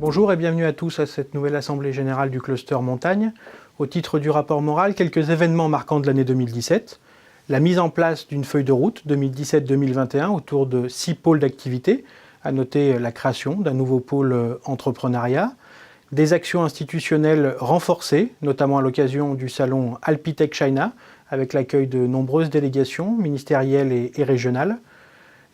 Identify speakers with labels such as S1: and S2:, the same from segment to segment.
S1: Bonjour et bienvenue à tous à cette nouvelle assemblée générale du cluster montagne. Au titre du rapport moral, quelques événements marquants de l'année 2017. La mise en place d'une feuille de route 2017-2021 autour de 6 pôles d'activité, à noter la création d'un nouveau pôle entrepreneuriat, des actions institutionnelles renforcées, notamment à l'occasion du salon Alpitech China, avec l'accueil de nombreuses délégations ministérielles et régionales,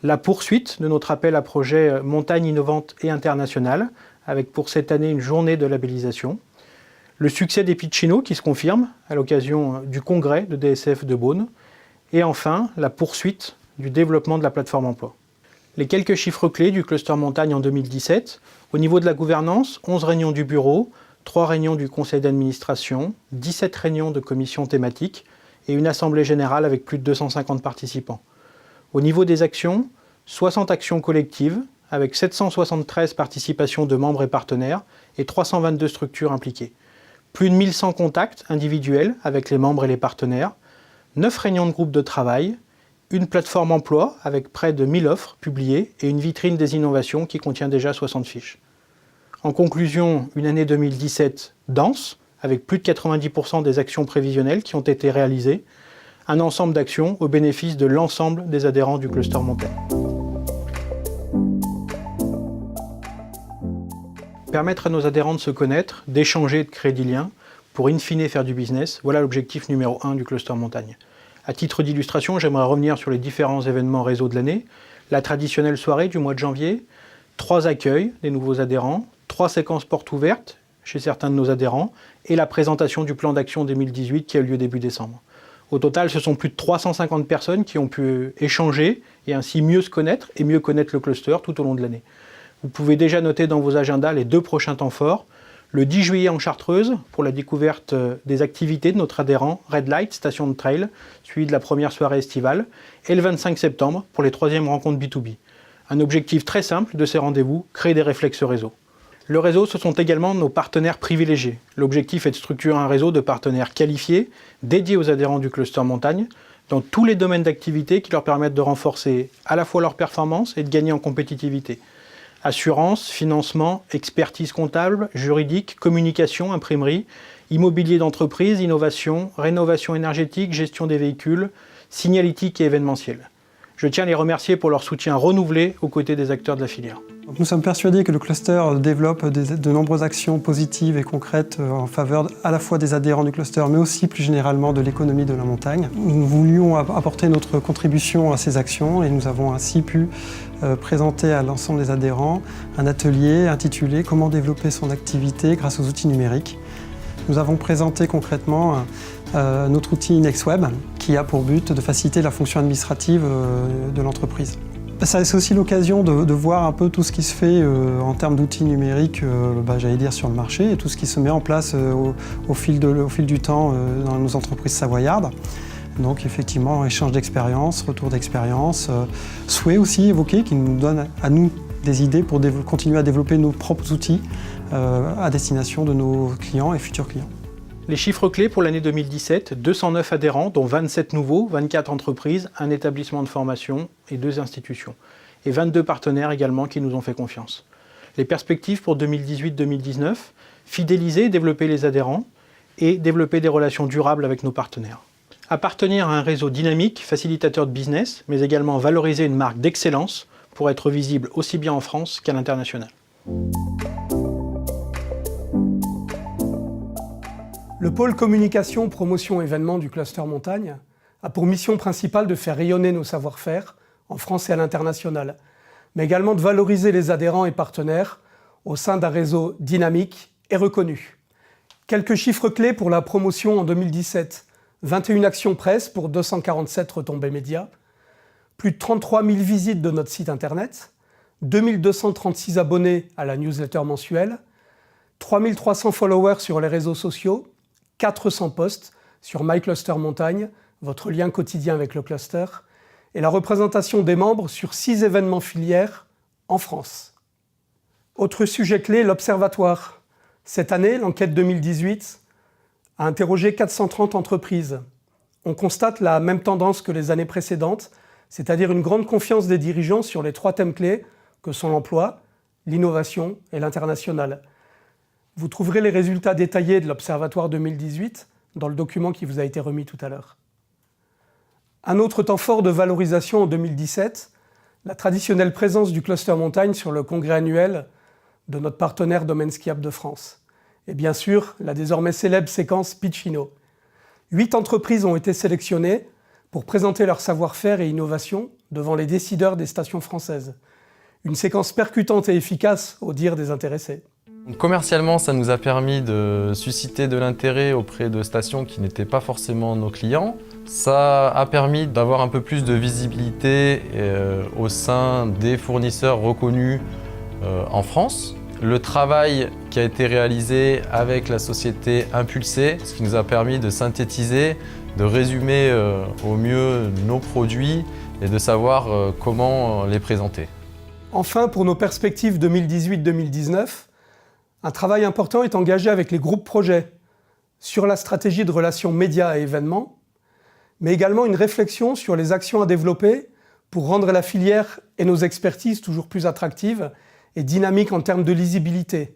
S1: la poursuite de notre appel à projet Montagne innovante et internationale, avec pour cette année une journée de labellisation, le succès des Pitchino qui se confirme à l'occasion du congrès de DSF de Beaune, et enfin la poursuite du développement de la plateforme emploi. Les quelques chiffres clés du cluster montagne en 2017, au niveau de la gouvernance, 11 réunions du bureau, 3 réunions du conseil d'administration, 17 réunions de commissions thématiques et une assemblée générale avec plus de 250 participants. Au niveau des actions, 60 actions collectives avec 773 participations de membres et partenaires et 322 structures impliquées. Plus de 1100 contacts individuels avec les membres et les partenaires, 9 réunions de groupe de travail, une plateforme emploi avec près de 1000 offres publiées et une vitrine des innovations qui contient déjà 60 fiches. En conclusion, une année 2017 dense, avec plus de 90% des actions prévisionnelles qui ont été réalisées, un ensemble d'actions au bénéfice de l'ensemble des adhérents du cluster montagne. Permettre à nos adhérents de se connaître, d'échanger et de créer du lien pour in fine faire du business, voilà l'objectif numéro 1 du cluster montagne. À titre d'illustration, j'aimerais revenir sur les différents événements réseau de l'année, la traditionnelle soirée du mois de janvier, 3 accueils des nouveaux adhérents, 3 séquences portes ouvertes chez certains de nos adhérents et la présentation du plan d'action 2018 qui a eu lieu début décembre. Au total, ce sont plus de 350 personnes qui ont pu échanger et ainsi mieux se connaître et mieux connaître le cluster tout au long de l'année. Vous pouvez déjà noter dans vos agendas les 2 prochains temps forts. Le 10 juillet en Chartreuse, pour la découverte des activités de notre adhérent Red Light, station de trail, suivi de la première soirée estivale, et le 25 septembre pour les 3e rencontres B2B. Un objectif très simple de ces rendez-vous, créer des réflexes réseau. Le réseau, ce sont également nos partenaires privilégiés. L'objectif est de structurer un réseau de partenaires qualifiés, dédiés aux adhérents du cluster montagne, dans tous les domaines d'activité qui leur permettent de renforcer à la fois leur performance et de gagner en compétitivité. Assurance, financement, expertise comptable, juridique, communication, imprimerie, immobilier d'entreprise, innovation, rénovation énergétique, gestion des véhicules, signalétique et événementiel. Je tiens à les remercier pour leur soutien renouvelé aux côtés des acteurs de la filière.
S2: Nous sommes persuadés que le cluster développe de nombreuses actions positives et concrètes en faveur à la fois des adhérents du cluster, mais aussi plus généralement de l'économie de la montagne. Nous voulions apporter notre contribution à ces actions et nous avons ainsi pu présenter à l'ensemble des adhérents un atelier intitulé « Comment développer son activité grâce aux outils numériques ». Nous avons présenté concrètement notre outil NextWeb qui a pour but de faciliter la fonction administrative de l'entreprise. C'est aussi l'occasion de voir un peu tout ce qui se fait en termes d'outils numériques, j'allais dire sur le marché, et tout ce qui se met en place au fil du temps dans nos entreprises savoyardes. Donc effectivement, échange d'expérience, retour d'expérience, souhait aussi évoqué qui nous donne à nous des idées pour continuer à développer nos propres outils à destination de nos clients et futurs clients.
S1: Les chiffres clés pour l'année 2017, 209 adhérents, dont 27 nouveaux, 24 entreprises, un établissement de formation et 2 institutions. Et 22 partenaires également qui nous ont fait confiance. Les perspectives pour 2018-2019, fidéliser et développer les adhérents et développer des relations durables avec nos partenaires. Appartenir à un réseau dynamique, facilitateur de business, mais également valoriser une marque d'excellence pour être visible aussi bien en France qu'à l'international.
S3: Le pôle communication, promotion, événements du cluster montagne a pour mission principale de faire rayonner nos savoir-faire en France et à l'international, mais également de valoriser les adhérents et partenaires au sein d'un réseau dynamique et reconnu. Quelques chiffres clés pour la promotion en 2017. 21 actions presse pour 247 retombées médias, plus de 33 000 visites de notre site internet, 2236 abonnés à la newsletter mensuelle, 3300 followers sur les réseaux sociaux, 400 posts sur MyCluster Montagne, votre lien quotidien avec le cluster, et la représentation des membres sur 6 événements filières en France. Autre sujet clé, l'Observatoire. Cette année, l'enquête 2018 a interrogé 430 entreprises. On constate la même tendance que les années précédentes, c'est-à-dire une grande confiance des dirigeants sur les 3 thèmes clés que sont l'emploi, l'innovation et l'international. Vous trouverez les résultats détaillés de l'Observatoire 2018 dans le document qui vous a été remis tout à l'heure. Un autre temps fort de valorisation en 2017, la traditionnelle présence du cluster montagne sur le congrès annuel de notre partenaire Domaine skiable de France. Et bien sûr, la désormais célèbre séquence Pitch-Inno. 8 entreprises ont été sélectionnées pour présenter leur savoir-faire et innovation devant les décideurs des stations françaises. Une séquence percutante et efficace au dire des intéressés.
S4: Commercialement, ça nous a permis de susciter de l'intérêt auprès de stations qui n'étaient pas forcément nos clients. Ça a permis d'avoir un peu plus de visibilité au sein des fournisseurs reconnus en France. Le travail qui a été réalisé avec la société Impulsé, ce qui nous a permis de synthétiser, de résumer au mieux nos produits et de savoir comment les présenter.
S3: Enfin, pour nos perspectives 2018-2019, un travail important est engagé avec les groupes projets sur la stratégie de relations médias et événements, mais également une réflexion sur les actions à développer pour rendre la filière et nos expertises toujours plus attractives et dynamiques en termes de lisibilité.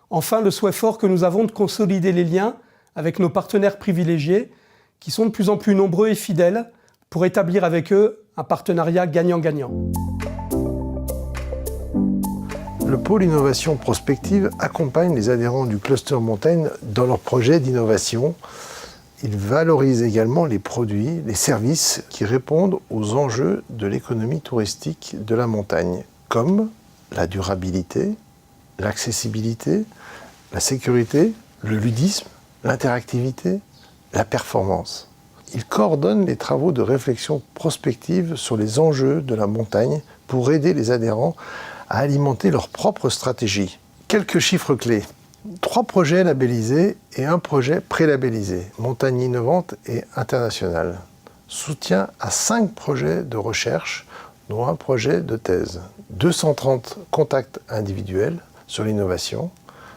S3: Enfin, le souhait fort que nous avons de consolider les liens avec nos partenaires privilégiés, qui sont de plus en plus nombreux et fidèles, pour établir avec eux un partenariat gagnant-gagnant.
S5: Le pôle innovation prospective accompagne les adhérents du cluster montagne dans leurs projets d'innovation. Il valorise également les produits, les services qui répondent aux enjeux de l'économie touristique de la montagne, comme la durabilité, l'accessibilité, la sécurité, le ludisme, l'interactivité, la performance. Il coordonne les travaux de réflexion prospective sur les enjeux de la montagne pour aider les adhérents à alimenter leur propre stratégie. Quelques chiffres clés. 3 projets labellisés et 1 projet pré-labellisé, montagne innovante et internationale. Soutien à 5 projets de recherche, dont 1 projet de thèse. 230 contacts individuels sur l'innovation,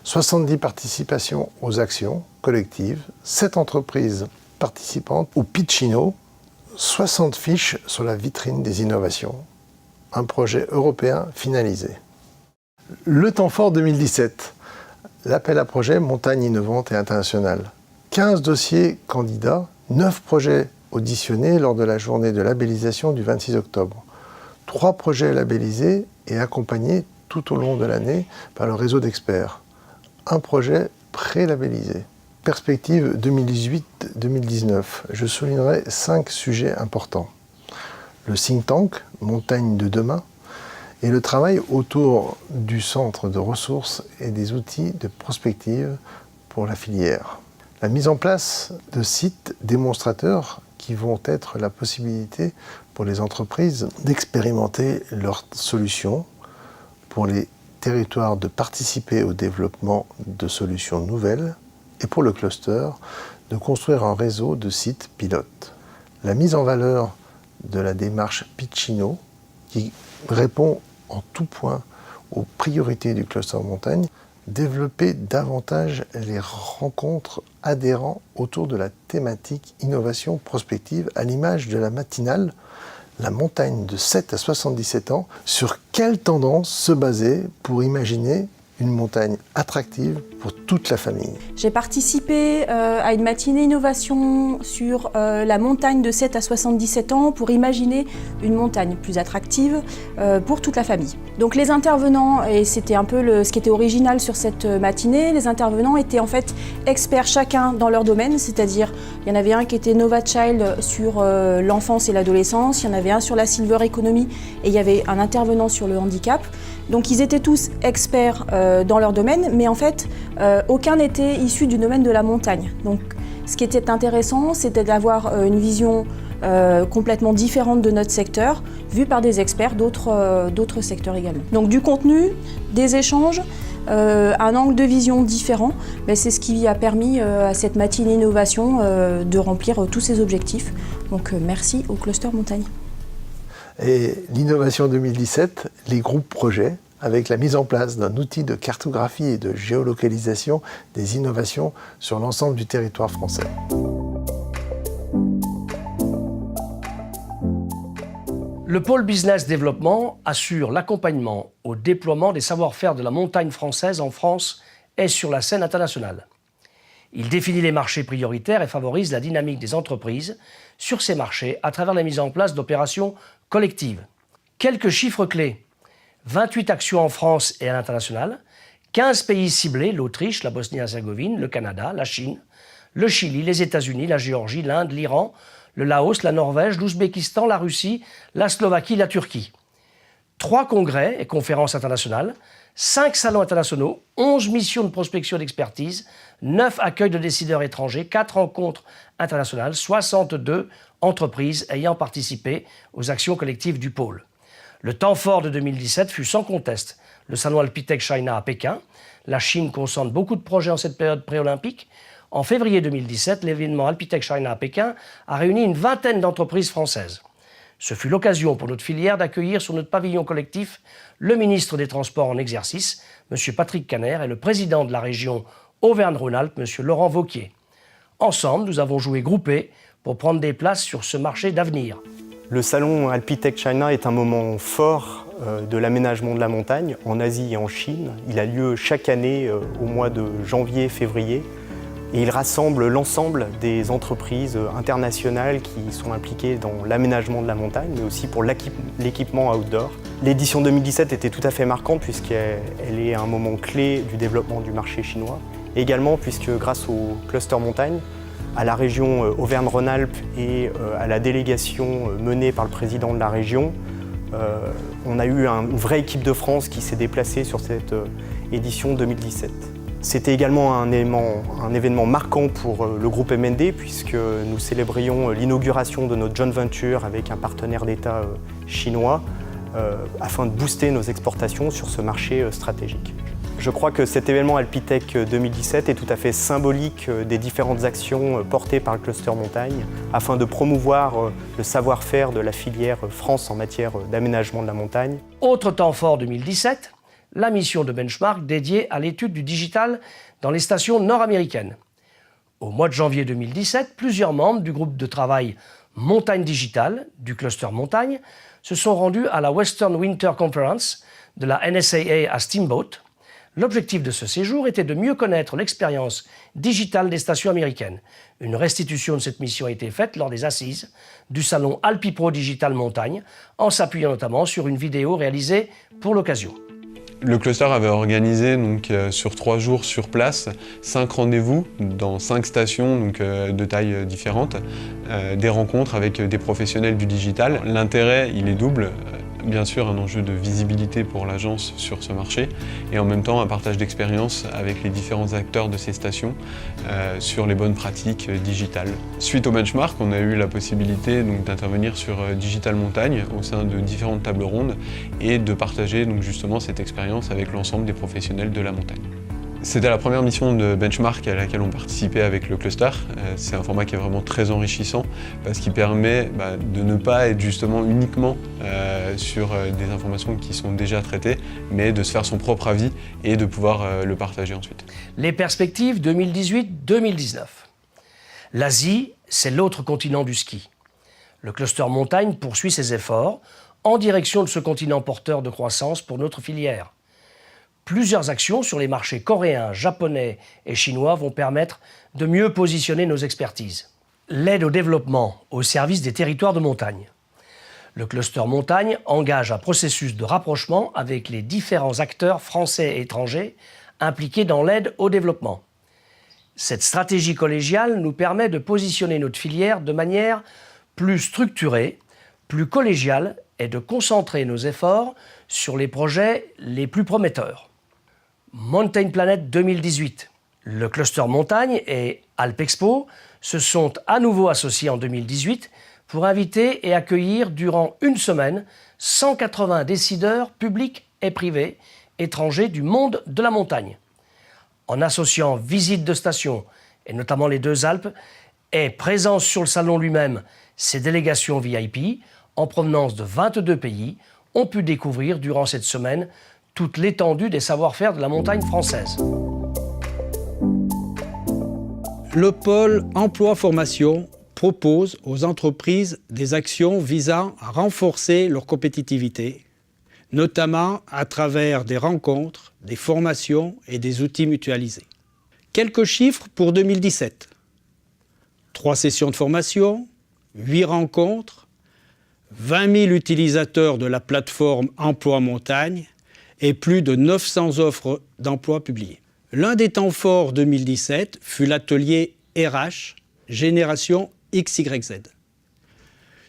S5: 70 participations aux actions collectives, 7 entreprises participantes au Pitch-Inno, 60 fiches sur la vitrine des innovations. Un projet européen finalisé. Le temps fort 2017, l'appel à projet montagne innovante et internationale. 15 dossiers candidats, 9 projets auditionnés lors de la journée de labellisation du 26 octobre. 3 projets labellisés et accompagnés tout au long de l'année par le réseau d'experts. 1 projet pré-labellisé. Perspective 2018-2019, je soulignerai 5 sujets importants. Le think tank, Montagne de demain, et le travail autour du centre de ressources et des outils de prospective pour la filière. La mise en place de sites démonstrateurs qui vont être la possibilité pour les entreprises d'expérimenter leurs solutions, pour les territoires de participer au développement de solutions nouvelles et pour le cluster de construire un réseau de sites pilotes. La mise en valeur de la démarche Pitch-Inno qui répond en tout point aux priorités du cluster montagne, développer davantage les rencontres adhérents autour de la thématique innovation prospective à l'image de la matinale La montagne de 7 à 77 ans, sur quelle tendance se baser pour imaginer une montagne attractive pour toute la famille.
S6: J'ai participé à une matinée innovation sur la montagne de 7 à 77 ans pour imaginer une montagne plus attractive pour toute la famille. Donc les intervenants, et c'était un peu ce qui était original sur cette matinée, les intervenants étaient en fait experts chacun dans leur domaine, c'est-à-dire il y en avait un qui était Nova Child sur l'enfance et l'adolescence, il y en avait un sur la Silver Economy et il y avait un intervenant sur le handicap. Donc ils étaient tous experts dans leur domaine, mais en fait, aucun n'était issu du domaine de la montagne. Donc ce qui était intéressant, c'était d'avoir une vision complètement différente de notre secteur, vue par des experts d'autres secteurs également. Donc du contenu, des échanges, un angle de vision différent, mais c'est ce qui a permis à cette matinée innovation de remplir tous ses objectifs. Donc merci au Cluster Montagne.
S5: Et l'innovation 2017, les groupes projets, avec la mise en place d'un outil de cartographie et de géolocalisation des innovations sur l'ensemble du territoire français.
S7: Le pôle Business Développement assure l'accompagnement au déploiement des savoir-faire de la montagne française en France et sur la scène internationale. Il définit les marchés prioritaires et favorise la dynamique des entreprises sur ces marchés à travers la mise en place d'opérations collectives. Quelques chiffres clés. 28 actions en France et à l'international, 15 pays ciblés, l'Autriche, la Bosnie-Herzégovine, le Canada, la Chine, le Chili, les États-Unis, la Géorgie, l'Inde, l'Iran, le Laos, la Norvège, l'Ouzbékistan, la Russie, la Slovaquie, la Turquie. 3 congrès et conférences internationales, 5 salons internationaux, 11 missions de prospection et d'expertise, 9 accueils de décideurs étrangers, 4 rencontres internationales, 62 entreprises ayant participé aux actions collectives du pôle. Le temps fort de 2017 fut sans conteste le salon Alpitech China à Pékin. La Chine concentre beaucoup de projets en cette période pré-olympique. En février 2017, l'événement Alpitech China à Pékin a réuni une vingtaine d'entreprises françaises. Ce fut l'occasion pour notre filière d'accueillir sur notre pavillon collectif le ministre des Transports en exercice, M. Patrick Caner, et le président de la région Auvergne-Rhône-Alpes, M. Laurent Wauquiez. Ensemble, nous avons joué groupés pour prendre des places sur ce marché d'avenir.
S8: Le salon Alpitech China est un moment fort de l'aménagement de la montagne en Asie et en Chine. Il a lieu chaque année au mois de janvier-février. Et il rassemble l'ensemble des entreprises internationales qui sont impliquées dans l'aménagement de la montagne, mais aussi pour l'équipement outdoor. L'édition 2017 était tout à fait marquante puisqu'elle est un moment clé du développement du marché chinois. Et également puisque grâce au cluster montagne, à la région Auvergne-Rhône-Alpes et à la délégation menée par le président de la région, on a eu une vraie équipe de France qui s'est déplacée sur cette édition 2017. C'était également un événement marquant pour le groupe MND puisque nous célébrions l'inauguration de notre joint venture avec un partenaire d'État chinois afin de booster nos exportations sur ce marché stratégique. Je crois que cet événement Alpitech 2017 est tout à fait symbolique des différentes actions portées par le cluster montagne afin de promouvoir le savoir-faire de la filière France en matière d'aménagement de la montagne.
S7: Autre temps fort 2017, la mission de benchmark dédiée à l'étude du digital dans les stations nord-américaines. Au mois de janvier 2017, plusieurs membres du groupe de travail Montagne Digital du cluster Montagne se sont rendus à la Western Winter Conference de la NSAA à Steamboat. L'objectif de ce séjour était de mieux connaître l'expérience digitale des stations américaines. Une restitution de cette mission a été faite lors des assises du salon Alpipro Digital Montagne, en s'appuyant notamment sur une vidéo réalisée pour l'occasion.
S9: Le cluster avait organisé sur 3 jours sur place 5 rendez-vous dans 5 stations de tailles différentes, des rencontres avec des professionnels du digital. L'intérêt, il est double. Bien sûr, un enjeu de visibilité pour l'agence sur ce marché et en même temps un partage d'expérience avec les différents acteurs de ces stations sur les bonnes pratiques digitales. Suite au benchmark, on a eu la possibilité d'intervenir sur Digital Montagne au sein de différentes tables rondes et de partager justement cette expérience avec l'ensemble des professionnels de la montagne. C'était la première mission de benchmark à laquelle on participait avec le cluster. C'est un format qui est vraiment très enrichissant parce qu'il permet de ne pas être justement uniquement sur des informations qui sont déjà traitées, mais de se faire son propre avis et de pouvoir le partager ensuite.
S7: Les perspectives 2018-2019. L'Asie, c'est l'autre continent du ski. Le cluster montagne poursuit ses efforts en direction de ce continent porteur de croissance pour notre filière. Plusieurs actions sur les marchés coréens, japonais et chinois vont permettre de mieux positionner nos expertises. L'aide au développement au service des territoires de montagne. Le cluster montagne engage un processus de rapprochement avec les différents acteurs français et étrangers impliqués dans l'aide au développement. Cette stratégie collégiale nous permet de positionner notre filière de manière plus structurée, plus collégiale et de concentrer nos efforts sur les projets les plus prometteurs. Mountain Planet 2018. Le cluster montagne et Alpexpo se sont à nouveau associés en 2018 pour inviter et accueillir durant une semaine 180 décideurs publics et privés étrangers du monde de la montagne. En associant visite de stations, et notamment les 2 Alpes, et présence sur le salon lui-même, ces délégations VIP, en provenance de 22 pays, ont pu découvrir durant cette semaine toute l'étendue des savoir-faire de la montagne française.
S10: Le pôle emploi-formation propose aux entreprises des actions visant à renforcer leur compétitivité, notamment à travers des rencontres, des formations et des outils mutualisés. Quelques chiffres pour 2017. 3 sessions de formation, 8 rencontres, 20 000 utilisateurs de la plateforme Emploi Montagne et plus de 900 offres d'emploi publiées. L'un des temps forts 2017 fut l'atelier RH Génération XYZ.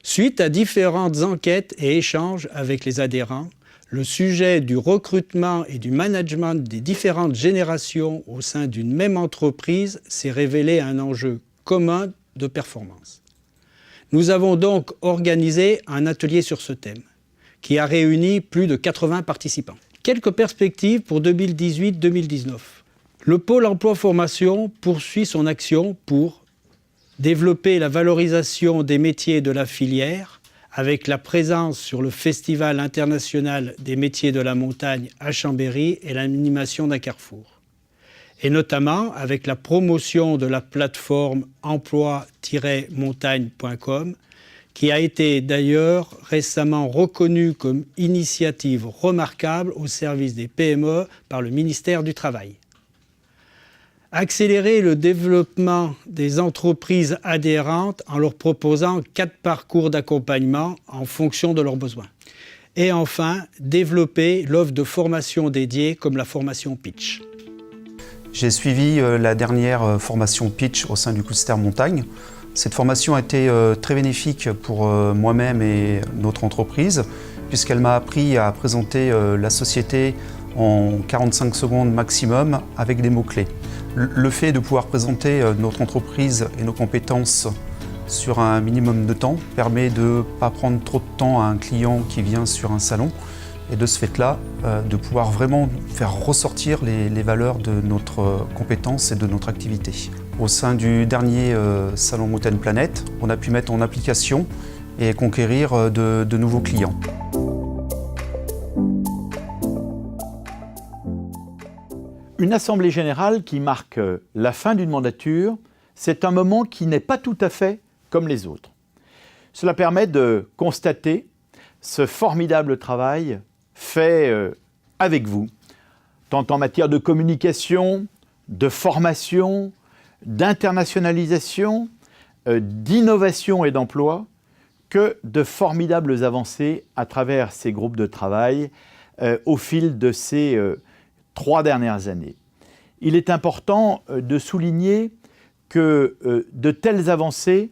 S10: Suite à différentes enquêtes et échanges avec les adhérents, le sujet du recrutement et du management des différentes générations au sein d'une même entreprise s'est révélé un enjeu commun de performance. Nous avons donc organisé un atelier sur ce thème, qui a réuni plus de 80 participants. Quelques perspectives pour 2018-2019. Le pôle emploi-formation poursuit son action pour développer la valorisation des métiers de la filière avec la présence sur le Festival international des métiers de la montagne à Chambéry et l'animation d'un carrefour. Et notamment avec la promotion de la plateforme emploi-montagne.com qui a été d'ailleurs récemment reconnue comme initiative remarquable au service des PME par le ministère du Travail. Accélérer le développement des entreprises adhérentes en leur proposant 4 parcours d'accompagnement en fonction de leurs besoins. Et enfin, développer l'offre de formation dédiée comme la formation Pitch.
S11: J'ai suivi la dernière formation Pitch au sein du cluster Montagne. Cette formation a été très bénéfique pour moi-même et notre entreprise, puisqu'elle m'a appris à présenter la société en 45 secondes maximum avec des mots-clés. Le fait de pouvoir présenter notre entreprise et nos compétences sur un minimum de temps permet de ne pas prendre trop de temps à un client qui vient sur un salon et de ce fait-là, de pouvoir vraiment faire ressortir les valeurs de notre compétence et de notre activité. Au sein du dernier salon Mountain Planet, on a pu mettre en application et conquérir de nouveaux clients.
S12: Une assemblée générale qui marque la fin d'une mandature, c'est un moment qui n'est pas tout à fait comme les autres. Cela permet de constater ce formidable travail fait avec vous, tant en matière de communication, de formation, d'internationalisation, d'innovation et d'emploi, que de formidables avancées à travers ces groupes de travail au fil de ces 3 dernières années. Il est important de souligner que de telles avancées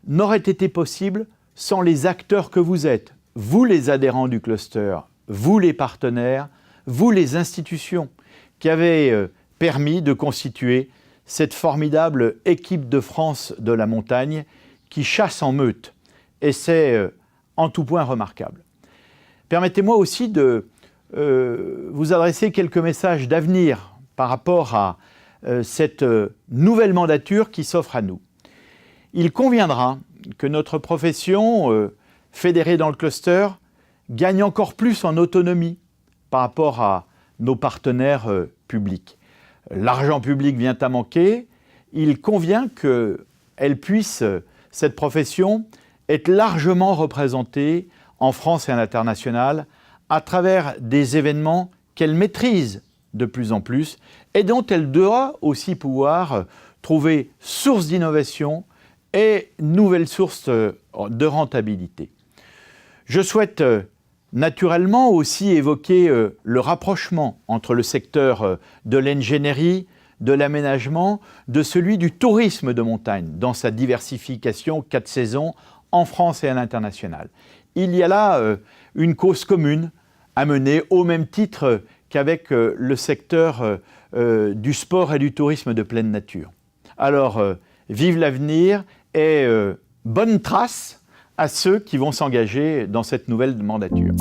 S12: n'auraient été possibles sans les acteurs que vous êtes, vous les adhérents du cluster, vous les partenaires, vous les institutions, qui avez permis de constituer cette formidable équipe de France de la montagne qui chasse en meute. Et c'est en tout point remarquable. Permettez-moi aussi de vous adresser quelques messages d'avenir par rapport à cette nouvelle mandature qui s'offre à nous. Il conviendra que notre profession, fédérée dans le cluster, gagne encore plus en autonomie par rapport à nos partenaires publics. L'argent public vient à manquer, il convient qu'elle puisse, cette profession, être largement représentée en France et à l'international à travers des événements qu'elle maîtrise de plus en plus et dont elle doit aussi pouvoir trouver source d'innovation et nouvelles sources de rentabilité. Je souhaite naturellement aussi évoquer le rapprochement entre le secteur de l'ingénierie, de l'aménagement, de celui du tourisme de montagne dans sa diversification 4 saisons en France et à l'international. Il y a là une cause commune à mener au même titre qu'avec le secteur du sport et du tourisme de pleine nature. Alors, vive l'avenir et bonne trace à ceux qui vont s'engager dans cette nouvelle mandature.